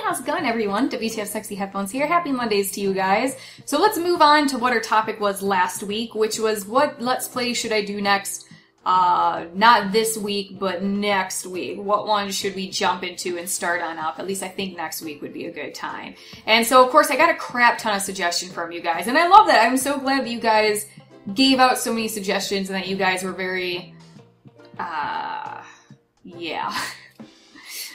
how's it going, everyone? WTFSexyHeadphones here. Happy Mondays to you guys. So let's move on to what our topic was last week, which was what Let's Play should I do next? Not this week, but next week. What one should we jump into and start on up? At least I think next week would be a good time. And so, of course, I got a crap ton of suggestions from you guys, and I love that. I'm so glad that you guys gave out so many suggestions and that you guys were very, yeah.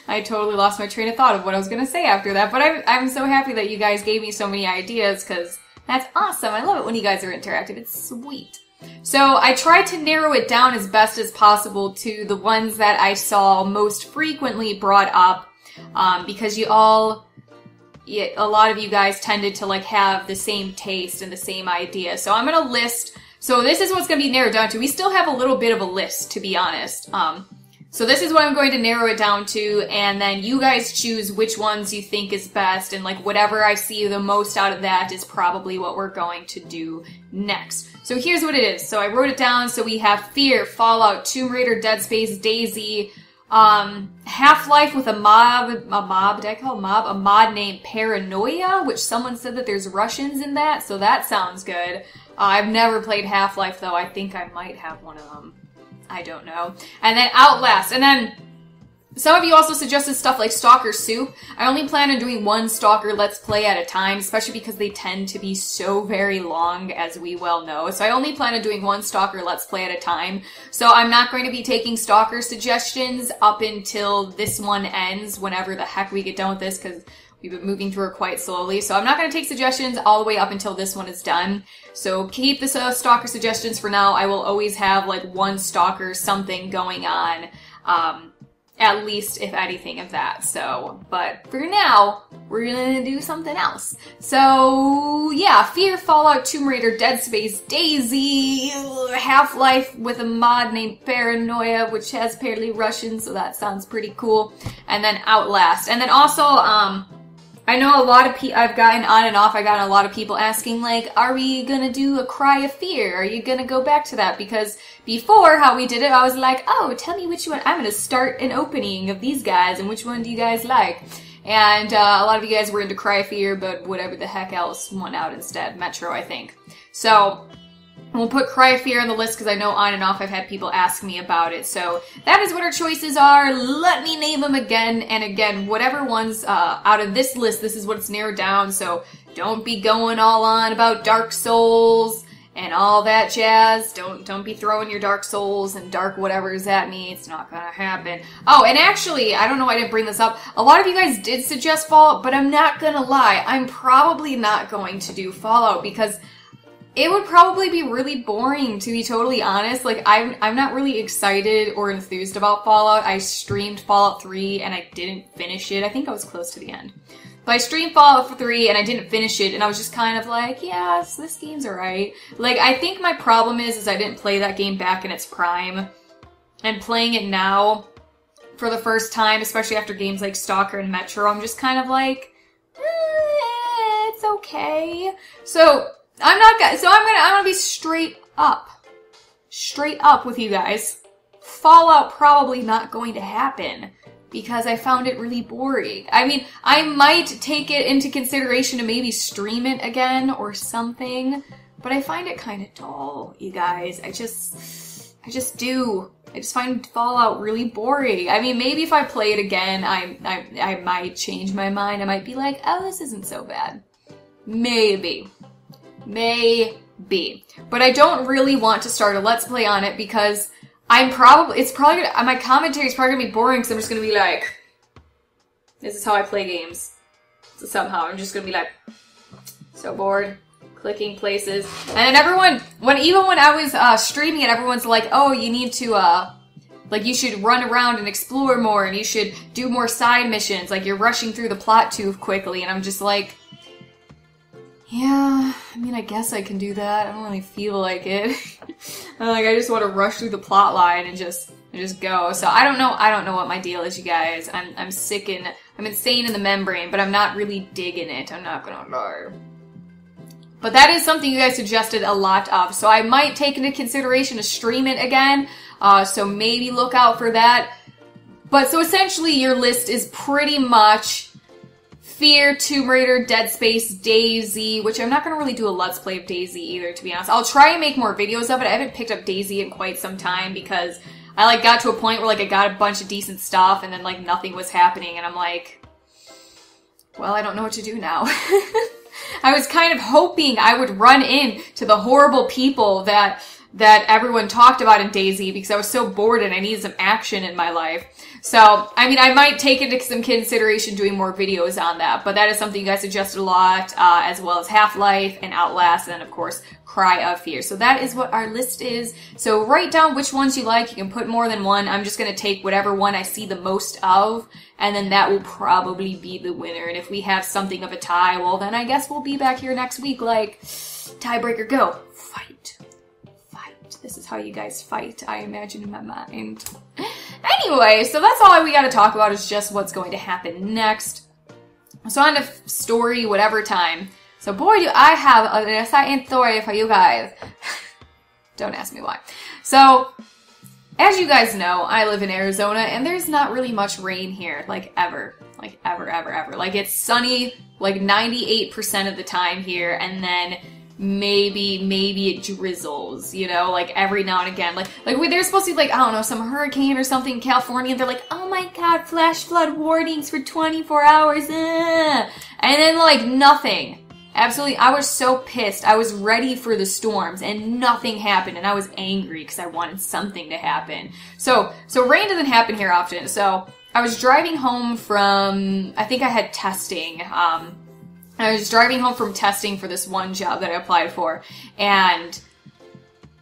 I totally lost my train of thought of what I was going to say after that, but I'm so happy that you guys gave me so many ideas, because that's awesome. I love it when you guys are interactive. It's sweet. So I tried to narrow it down as best as possible to the ones that I saw most frequently brought up, because a lot of you guys tended to like have the same taste and the same idea. So I'm going to list, so this is what's going to be narrowed down to. We still have a little bit of a list, to be honest. So this is what I'm going to narrow it down to, and then you guys choose which ones you think is best, and like whatever I see the most out of that is probably what we're going to do next. So here's what it is. So I wrote it down. So we have Fear, Fallout, Tomb Raider, Dead Space, Dayz, Half-Life with a mod named Paranoia, which someone said that there's Russians in that, so that sounds good. I've never played Half-Life though. I think I might have one of them. I don't know. And then Outlast. And then some of you also suggested stuff like Stalker Soup. I only plan on doing one Stalker Let's Play at a time, especially because they tend to be so very long, as we well know. So I only plan on doing one Stalker Let's Play at a time. So I'm not going to be taking Stalker suggestions up until this one ends, whenever the heck we get done with this, because we've been moving through it quite slowly. So I'm not going to take suggestions all the way up until this one is done. So keep the Stalker suggestions for now. I will always have like one Stalker something going on. At least, if anything, of that. So, but for now, we're gonna do something else. So, yeah, Fear, Fallout, Tomb Raider, Dead Space, Dayz, Half-Life with a mod named Paranoia, which has apparently Russian, so that sounds pretty cool. And then Outlast. And then also, I know a lot of I've gotten on and off, I got a lot of people asking, like, are we gonna do a Cry of Fear? Are you gonna go back to that? Because before, how we did it, I was like, oh, tell me which one. I'm gonna start an opening of these guys, and which one do you guys like? And a lot of you guys were into Cry of Fear, but whatever the heck else won out instead. Metro, I think. So we'll put Cry of Fear on the list, because I know on and off I've had people ask me about it. So that is what our choices are. Let me name them again and again. Whatever ones out of this list, this is what's narrowed down. So don't be going all on about Dark Souls and all that jazz. Don't be throwing your Dark Souls and Dark whatever's at me. It's not gonna happen. Oh, and actually, I don't know why I didn't bring this up. A lot of you guys did suggest Fallout, but I'm not gonna lie. I'm probably not going to do Fallout, because it would probably be really boring, to be totally honest. Like, I'm not really excited or enthused about Fallout. I streamed Fallout 3 and I didn't finish it. I think I was close to the end. But I streamed Fallout 3 and I didn't finish it, and I was just kind of like, yeah, this game's alright. Like, I think my problem is I didn't play that game back in its prime. And playing it now for the first time, especially after games like Stalker and Metro, I'm just kind of like, it's okay. So I'm gonna be straight up with you guys. Fallout probably not going to happen, because I found it really boring. I mean, I might take it into consideration to maybe stream it again or something, but I find it kind of dull, you guys. I just do. I just find Fallout really boring. I mean, maybe if I play it again, I might change my mind. I might be like, oh, this isn't so bad. Maybe. But I don't really want to start a Let's Play on it, because my commentary is probably gonna be boring, because I'm just gonna be like, this is how I play games. So somehow I'm just gonna be like, so bored, clicking places. And then everyone, even when I was streaming it, everyone's like, oh, you need to, like, you should run around and explore more, and you should do more side missions, like, you're rushing through the plot too quickly, and I'm just like, yeah, I mean, I guess I can do that. I don't really feel like it. I just want to rush through the plot line and just go. So I don't know what my deal is, you guys. I'm insane in the membrane, but I'm not really digging it. I'm not gonna lie. But that is something you guys suggested a lot of. So I might take into consideration to stream it again. So maybe look out for that. But so essentially your list is pretty much Fear, Tomb Raider, Dead Space, Dayz, which I'm not going to really do a Let's Play of Dayz either, to be honest. I'll try and make more videos of it. I haven't picked up Dayz in quite some time because I, like, got to a point where, like, I got a bunch of decent stuff and then, like, nothing was happening and I'm like, well, I don't know what to do now. I was kind of hoping I would run into the horrible people that everyone talked about in Dayz because I was so bored and I needed some action in my life. So, I mean, I might take into some consideration doing more videos on that, but that is something you guys suggested a lot, as well as Half-Life and Outlast, and then, of course, Cry of Fear. So that is what our list is. So write down which ones you like. You can put more than one. I'm just going to take whatever one I see the most of, and then that will probably be the winner. And if we have something of a tie, well, then I guess we'll be back here next week like, tiebreaker, go. Fight. This is how you guys fight, I imagine, in my mind. Anyway, so that's all we gotta talk about is just what's going to happen next. So on to story whatever time. So boy, do I have an exciting story for you guys. Don't ask me why. So, as you guys know, I live in Arizona, and there's not really much rain here, like ever. Like ever, ever, ever. Like it's sunny, like 98% of the time here, and then maybe it drizzles, you know, like every now and again. Like there's supposed to be like, I don't know, some hurricane or something in California, and they're like, oh my god, flash flood warnings for 24 hours, and then like nothing. Absolutely, I was so pissed. I was ready for the storms, and nothing happened, and I was angry because I wanted something to happen. So rain doesn't happen here often. So I was driving home from, I think I had testing, I was driving home from testing for this one job that I applied for, and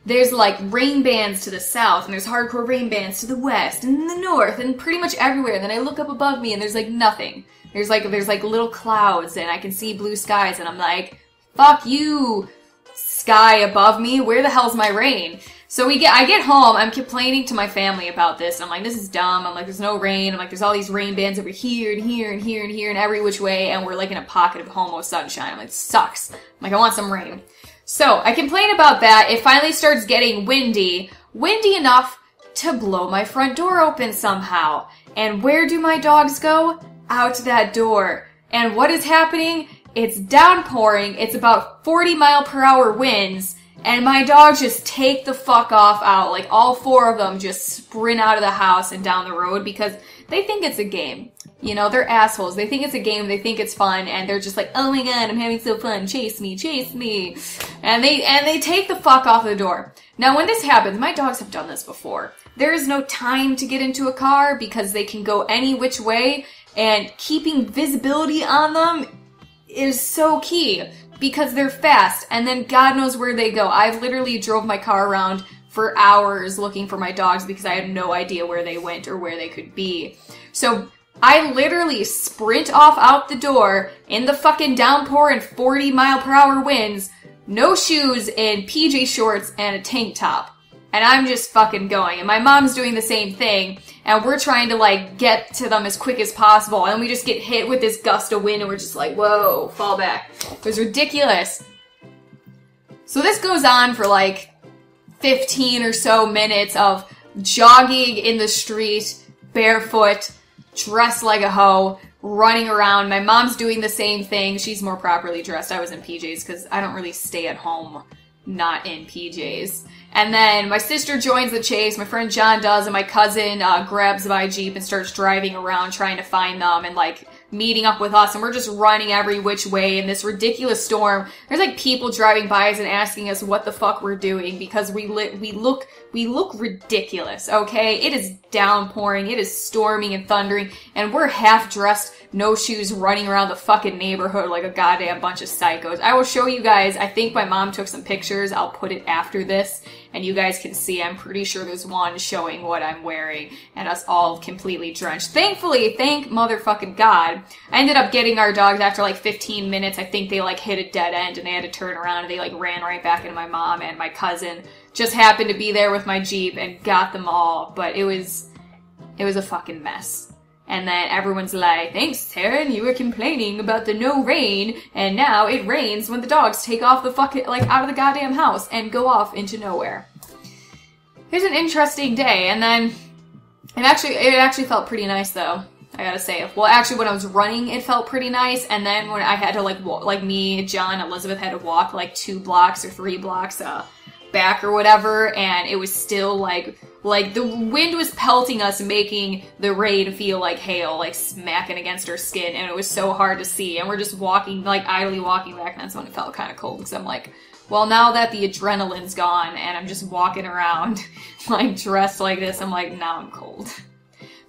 there's like rain bands to the south, and there's hardcore rain bands to the west, and in the north, and pretty much everywhere. And then I look up above me, and there's like nothing. There's like little clouds, and I can see blue skies, and I'm like, fuck you, sky above me, where the hell's my rain? So I get home, I'm complaining to my family about this, and I'm like, this is dumb. I'm like, there's no rain. I'm like, there's all these rain bands over here and here and here and here and every which way, and we're like in a pocket of homo sunshine. I'm like, it sucks. I'm like, I want some rain. So I complain about that. It finally starts getting windy enough to blow my front door open somehow. And where do my dogs go? Out that door. And what is happening? It's downpouring. It's about 40-mile-per-hour winds. And my dogs just take the fuck off out. Like, all four of them just sprint out of the house and down the road because they think it's a game. You know, they're assholes. They think it's a game. They think it's fun. And they're just like, oh my god, I'm having so fun. Chase me, chase me. And they take the fuck off the door. Now, when this happens, my dogs have done this before. There is no time to get into a car because they can go any which way. And keeping visibility on them is so key. Because they're fast, and then God knows where they go. I've literally drove my car around for hours looking for my dogs because I had no idea where they went or where they could be. So I literally sprint off out the door in the fucking downpour and 40-mile-per-hour winds, no shoes and PJ shorts and a tank top. And I'm just fucking going. And my mom's doing the same thing. And we're trying to, like, get to them as quick as possible. And we just get hit with this gust of wind. And we're just like, whoa, fall back. It was ridiculous. So this goes on for, like, 15 or so minutes of jogging in the street, barefoot, dressed like a hoe, running around. My mom's doing the same thing. She's more properly dressed. I was in PJs because I don't really stay at home not in PJs. And then my sister joins the chase, my friend John does, and my cousin grabs my Jeep and starts driving around trying to find them and, like, meeting up with us, and we're just running every which way in this ridiculous storm. There's, like, people driving by us and asking us what the fuck we're doing because we look ridiculous, okay? It is downpouring, it is storming and thundering, and we're half-dressed, no shoes, running around the fucking neighborhood like a goddamn bunch of psychos. I will show you guys, I think my mom took some pictures, I'll put it after this, and you guys can see, I'm pretty sure there's one showing what I'm wearing, and us all completely drenched. Thankfully, thank motherfucking God, I ended up getting our dogs after like 15 minutes. I think they like hit a dead end and they had to turn around and they like ran right back into my mom, and my cousin just happened to be there with my Jeep and got them all, but it was a fucking mess. And then everyone's like, thanks, Taryn, you were complaining about the no rain, and now it rains when the dogs take off the fucking, like, out of the goddamn house and go off into nowhere. It was an interesting day, and then it actually felt pretty nice, though. I gotta say. Well, actually, when I was running, it felt pretty nice. And then when I had to like walk, like me, John, Elizabeth had to walk like 2 blocks or 3 blocks back or whatever, and it was still like the wind was pelting us, making the rain feel like hail, like smacking against our skin, and it was so hard to see. And we're just walking, like idly walking back, and that's when it felt kind of cold because I'm like, well, now that the adrenaline's gone and I'm just walking around like dressed like this, I'm like, now I'm cold.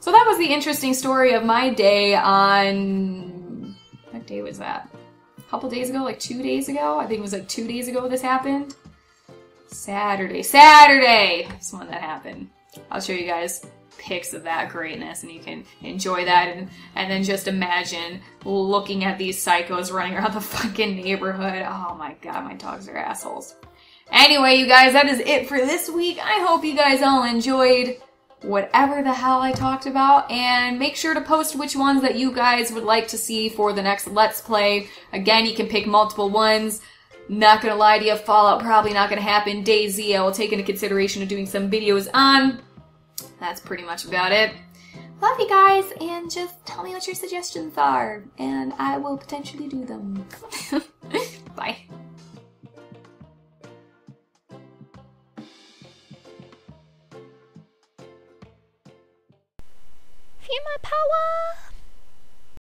So that was the interesting story of my day on, what day was that? A couple days ago, like 2 days ago? I think it was like 2 days ago this happened. Saturday! That's when that happened. I'll show you guys pics of that greatness and you can enjoy that and then just imagine looking at these psychos running around the fucking neighborhood. Oh my god, my dogs are assholes. Anyway, you guys, that is it for this week. I hope you guys all enjoyed whatever the hell I talked about, and make sure to post which ones that you guys would like to see for the next Let's Play. Again, you can pick multiple ones. Not gonna lie to you, Fallout probably not gonna happen. Dayz I will take into consideration of doing some videos on. That's pretty much about it. Love you guys, and just tell me what your suggestions are, and I will potentially do them. Bye. Feel my power!